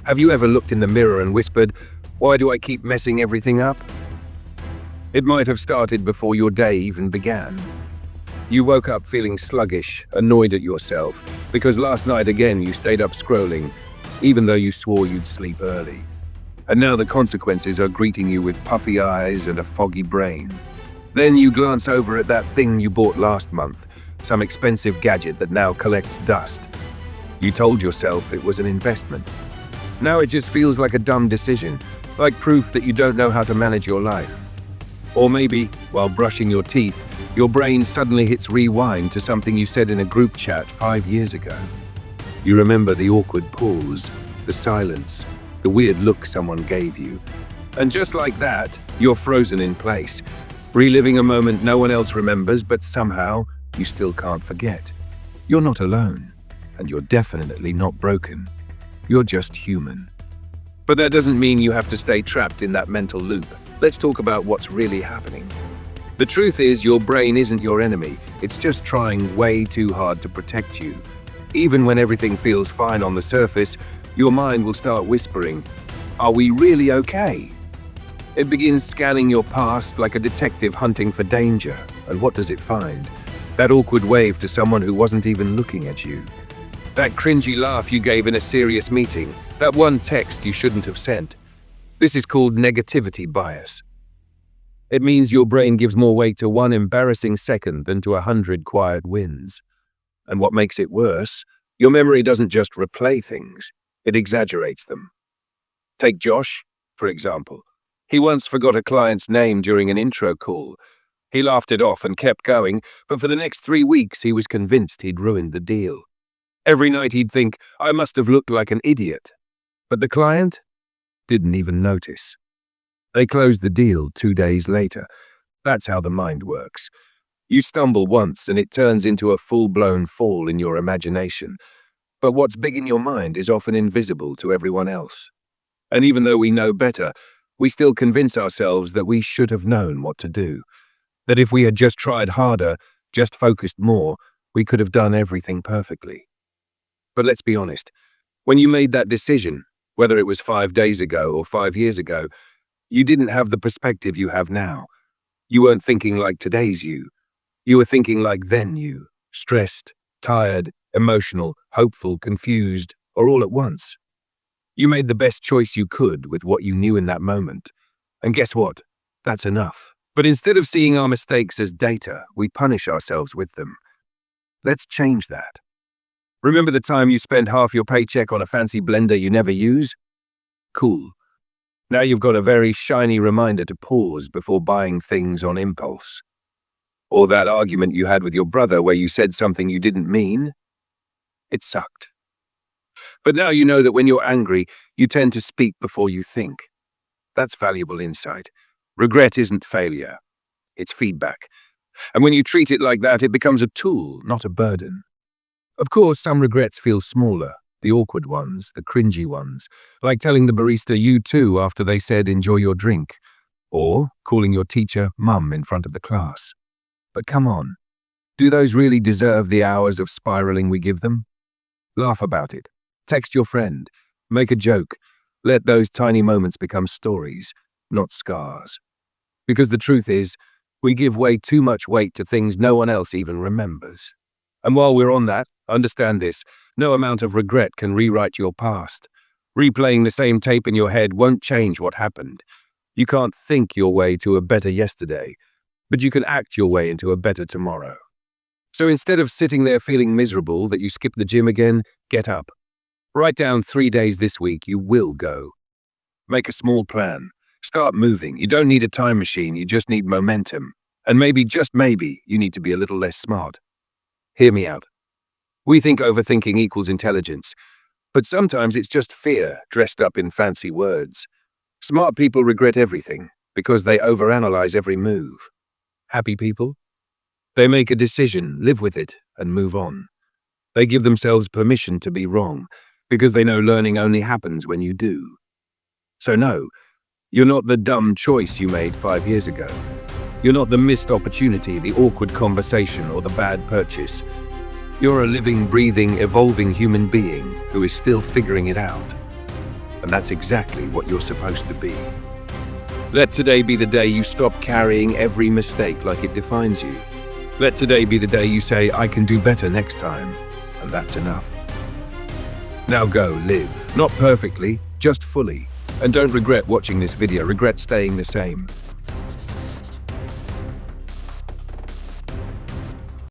Have you ever looked in the mirror and whispered, "Why do I keep messing everything up?" It might have started before your day even began. You woke up feeling sluggish, annoyed at yourself, because last night again you stayed up scrolling, even though you swore you'd sleep early. And now the consequences are greeting you with puffy eyes and a foggy brain. Then you glance over at that thing you bought last month, some expensive gadget that now collects dust. You told yourself it was an investment. Now it just feels like a dumb decision, like proof that you don't know how to manage your life. Or maybe, while brushing your teeth, your brain suddenly hits rewind to something you said in a group chat 5 years ago. You remember the awkward pause, the silence, the weird look someone gave you. And just like that, you're frozen in place, reliving a moment no one else remembers, but somehow you still can't forget. You're not alone, and you're definitely not broken. You're just human. But that doesn't mean you have to stay trapped in that mental loop. Let's talk about what's really happening. The truth is, your brain isn't your enemy. It's just trying way too hard to protect you. Even when everything feels fine on the surface, your mind will start whispering, "Are we really okay?" It begins scanning your past like a detective hunting for danger. And what does it find? That awkward wave to someone who wasn't even looking at you. That cringy laugh you gave in a serious meeting. That one text you shouldn't have sent. This is called negativity bias. It means your brain gives more weight to one embarrassing second than to 100 quiet wins. And what makes it worse, your memory doesn't just replay things, it exaggerates them. Take Josh, for example. He once forgot a client's name during an intro call. He laughed it off and kept going, but for the next 3 weeks he was convinced he'd ruined the deal. Every night he'd think, "I must have looked like an idiot." But the client didn't even notice. They closed the deal 2 days later. That's how the mind works. You stumble once and it turns into a full-blown fall in your imagination. But what's big in your mind is often invisible to everyone else. And even though we know better, we still convince ourselves that we should have known what to do. That if we had just tried harder, just focused more, we could have done everything perfectly. But let's be honest, when you made that decision, whether it was 5 days ago or 5 years ago, you didn't have the perspective you have now. You weren't thinking like today's you. You were thinking like then you, stressed, tired, emotional, hopeful, confused, or all at once. You made the best choice you could with what you knew in that moment. And guess what? That's enough. But instead of seeing our mistakes as data, we punish ourselves with them. Let's change that. Remember the time you spent half your paycheck on a fancy blender you never use? Cool. Now you've got a very shiny reminder to pause before buying things on impulse. Or that argument you had with your brother where you said something you didn't mean? It sucked. But now you know that when you're angry, you tend to speak before you think. That's valuable insight. Regret isn't failure. It's feedback. And when you treat it like that, it becomes a tool, not a burden. Of course, some regrets feel smaller, the awkward ones, the cringy ones, like telling the barista "you too" after they said "enjoy your drink," or calling your teacher "mum" in front of the class. But come on, do those really deserve the hours of spiraling we give them? Laugh about it. Text your friend. Make a joke. Let those tiny moments become stories, not scars. Because the truth is, we give way too much weight to things no one else even remembers. And while we're on that, understand this, no amount of regret can rewrite your past. Replaying the same tape in your head won't change what happened. You can't think your way to a better yesterday, but you can act your way into a better tomorrow. So instead of sitting there feeling miserable that you skipped the gym again, get up. Write down 3 days this week you will go. Make a small plan. Start moving. You don't need a time machine, you just need momentum. And maybe, just maybe, you need to be a little less smart. Hear me out. We think overthinking equals intelligence, but sometimes it's just fear dressed up in fancy words. Smart people regret everything because they overanalyze every move. Happy people? They make a decision, live with it, and move on. They give themselves permission to be wrong because they know learning only happens when you do. So no, you're not the dumb choice you made 5 years ago. You're not the missed opportunity, the awkward conversation, or the bad purchase. You're a living, breathing, evolving human being who is still figuring it out. and that's exactly what you're supposed to be. Let today be the day you stop carrying every mistake like it defines you. Let today be the day you say, I can do better next time, and that's enough. Now go, live. Not perfectly, just fully. And don't regret watching this video, regret staying the same.